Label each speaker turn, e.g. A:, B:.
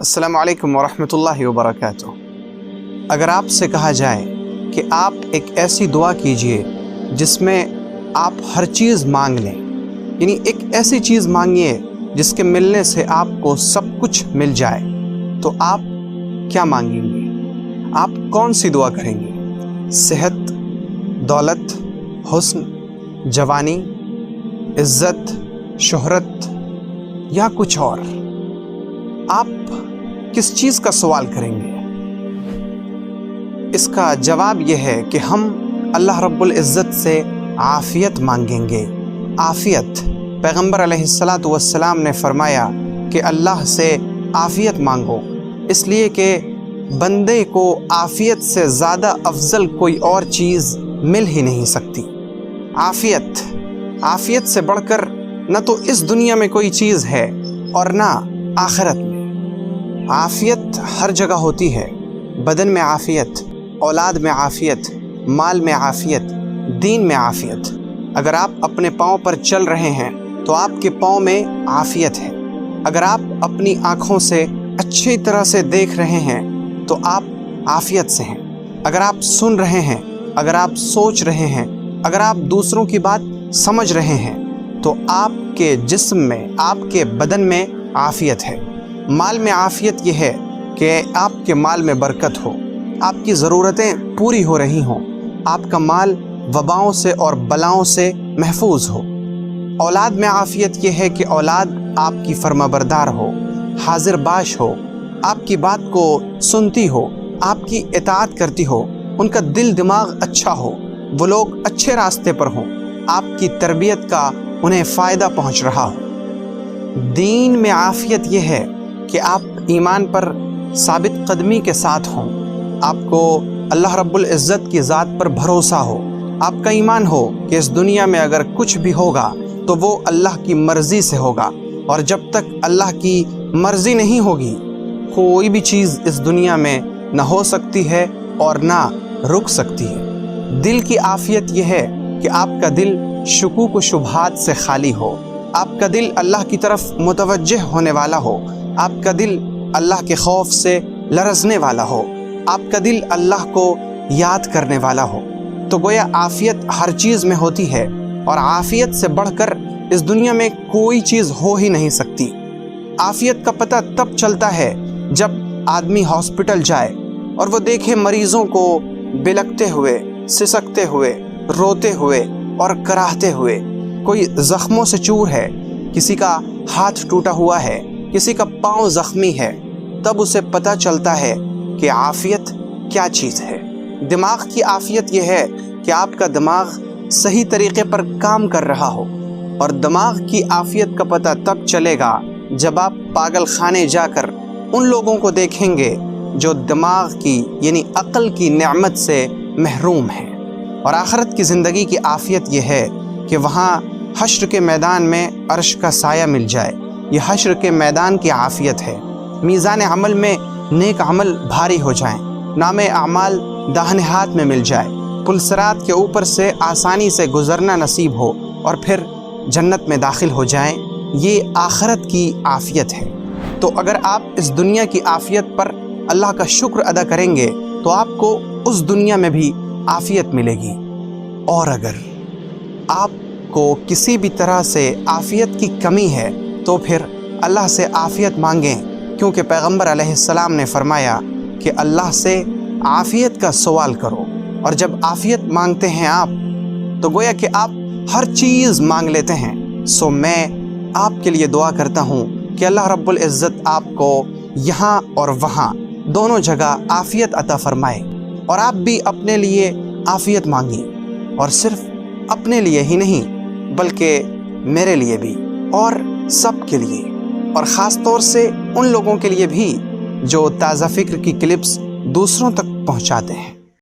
A: السلام علیکم ورحمۃ اللہ وبرکاتہ۔ اگر آپ سے کہا جائے کہ آپ ایک ایسی دعا کیجئے جس میں آپ ہر چیز مانگ لیں، یعنی ایک ایسی چیز مانگیے جس کے ملنے سے آپ کو سب کچھ مل جائے، تو آپ کیا مانگیں گے؟ آپ کون سی دعا کریں گے؟ صحت، دولت، حسن، جوانی، عزت، شہرت یا کچھ اور؟ آپ کس چیز کا سوال کریں گے؟ اس کا جواب یہ ہے کہ ہم اللہ رب العزت سے عافیت مانگیں گے۔ عافیت، پیغمبر علیہ السلام نے فرمایا کہ اللہ سے عافیت مانگو، اس لیے کہ بندے کو عافیت سے زیادہ افضل کوئی اور چیز مل ہی نہیں سکتی۔ عافیت سے بڑھ کر نہ تو اس دنیا میں کوئی چیز ہے اور نہ آخرت میں۔ عافیت ہر جگہ ہوتی ہے، بدن میں عافیت، اولاد میں عافیت، مال میں عافیت، دین میں عافیت۔ اگر آپ اپنے پاؤں پر چل رہے ہیں تو آپ کے پاؤں میں عافیت ہے۔ اگر آپ اپنی آنکھوں سے اچھی طرح سے دیکھ رہے ہیں تو آپ عافیت سے ہیں۔ اگر آپ سن رہے ہیں، اگر آپ سوچ رہے ہیں، اگر آپ دوسروں کی بات سمجھ رہے ہیں تو آپ کے جسم میں، آپ کے بدن میں عافیت ہے۔ مال میں عافیت یہ ہے کہ آپ کے مال میں برکت ہو، آپ کی ضرورتیں پوری ہو رہی ہوں، آپ کا مال وباؤں سے اور بلاؤں سے محفوظ ہو۔ اولاد میں عافیت یہ ہے کہ اولاد آپ کی فرما بردار ہو، حاضر باش ہو، آپ کی بات کو سنتی ہو، آپ کی اطاعت کرتی ہو، ان کا دل دماغ اچھا ہو، وہ لوگ اچھے راستے پر ہوں، آپ کی تربیت کا انہیں فائدہ پہنچ رہا ہو۔ دین میں عافیت یہ ہے کہ آپ ایمان پر ثابت قدمی کے ساتھ ہوں، آپ کو اللہ رب العزت کی ذات پر بھروسہ ہو، آپ کا ایمان ہو کہ اس دنیا میں اگر کچھ بھی ہوگا تو وہ اللہ کی مرضی سے ہوگا، اور جب تک اللہ کی مرضی نہیں ہوگی کوئی بھی چیز اس دنیا میں نہ ہو سکتی ہے اور نہ رک سکتی ہے۔ دل کی عافیت یہ ہے کہ آپ کا دل شکوک و شبہات سے خالی ہو، آپ کا دل اللہ کی طرف متوجہ ہونے والا ہو، آپ کا دل اللہ کے خوف سے لرزنے والا ہو، آپ کا دل اللہ کو یاد کرنے والا ہو۔ تو گویا عافیت ہر چیز میں ہوتی ہے، اور عافیت سے بڑھ کر اس دنیا میں کوئی چیز ہو ہی نہیں سکتی۔ عافیت کا پتہ تب چلتا ہے جب آدمی ہاسپٹل جائے اور وہ دیکھے مریضوں کو بلکتے ہوئے، سسکتے ہوئے، روتے ہوئے اور کراہتے ہوئے۔ کوئی زخموں سے چور ہے، کسی کا ہاتھ ٹوٹا ہوا ہے، کسی کا پاؤں زخمی ہے، تب اسے پتہ چلتا ہے کہ عافیت کیا چیز ہے۔ دماغ کی عافیت یہ ہے کہ آپ کا دماغ صحیح طریقے پر کام کر رہا ہو، اور دماغ کی عافیت کا پتہ تب چلے گا جب آپ پاگل خانے جا کر ان لوگوں کو دیکھیں گے جو دماغ کی یعنی عقل کی نعمت سے محروم ہیں۔ اور آخرت کی زندگی کی عافیت یہ ہے کہ وہاں حشر کے میدان میں عرش کا سایہ مل جائے۔ یہ حشر کے میدان کی عافیت ہے۔ میزان عمل میں نیک عمل بھاری ہو جائیں، نام اعمال داہنے ہاتھ میں مل جائے، پل صراط کے اوپر سے آسانی سے گزرنا نصیب ہو، اور پھر جنت میں داخل ہو جائیں۔ یہ آخرت کی عافیت ہے۔ تو اگر آپ اس دنیا کی عافیت پر اللہ کا شکر ادا کریں گے تو آپ کو اس دنیا میں بھی عافیت ملے گی۔ اور اگر آپ کو کسی بھی طرح سے عافیت کی کمی ہے تو پھر اللہ سے عافیت مانگیں، کیونکہ پیغمبر علیہ السلام نے فرمایا کہ اللہ سے عافیت کا سوال کرو، اور جب عافیت مانگتے ہیں آپ تو گویا کہ آپ ہر چیز مانگ لیتے ہیں۔ سو میں آپ کے لیے دعا کرتا ہوں کہ اللہ رب العزت آپ کو یہاں اور وہاں دونوں جگہ عافیت عطا فرمائے، اور آپ بھی اپنے لیے عافیت مانگیں، اور صرف اپنے لیے ہی نہیں بلکہ میرے لیے بھی اور سب کے لیے، اور خاص طور سے ان لوگوں کے لیے بھی جو تازہ فکر کی کلپس دوسروں تک پہنچاتے ہیں۔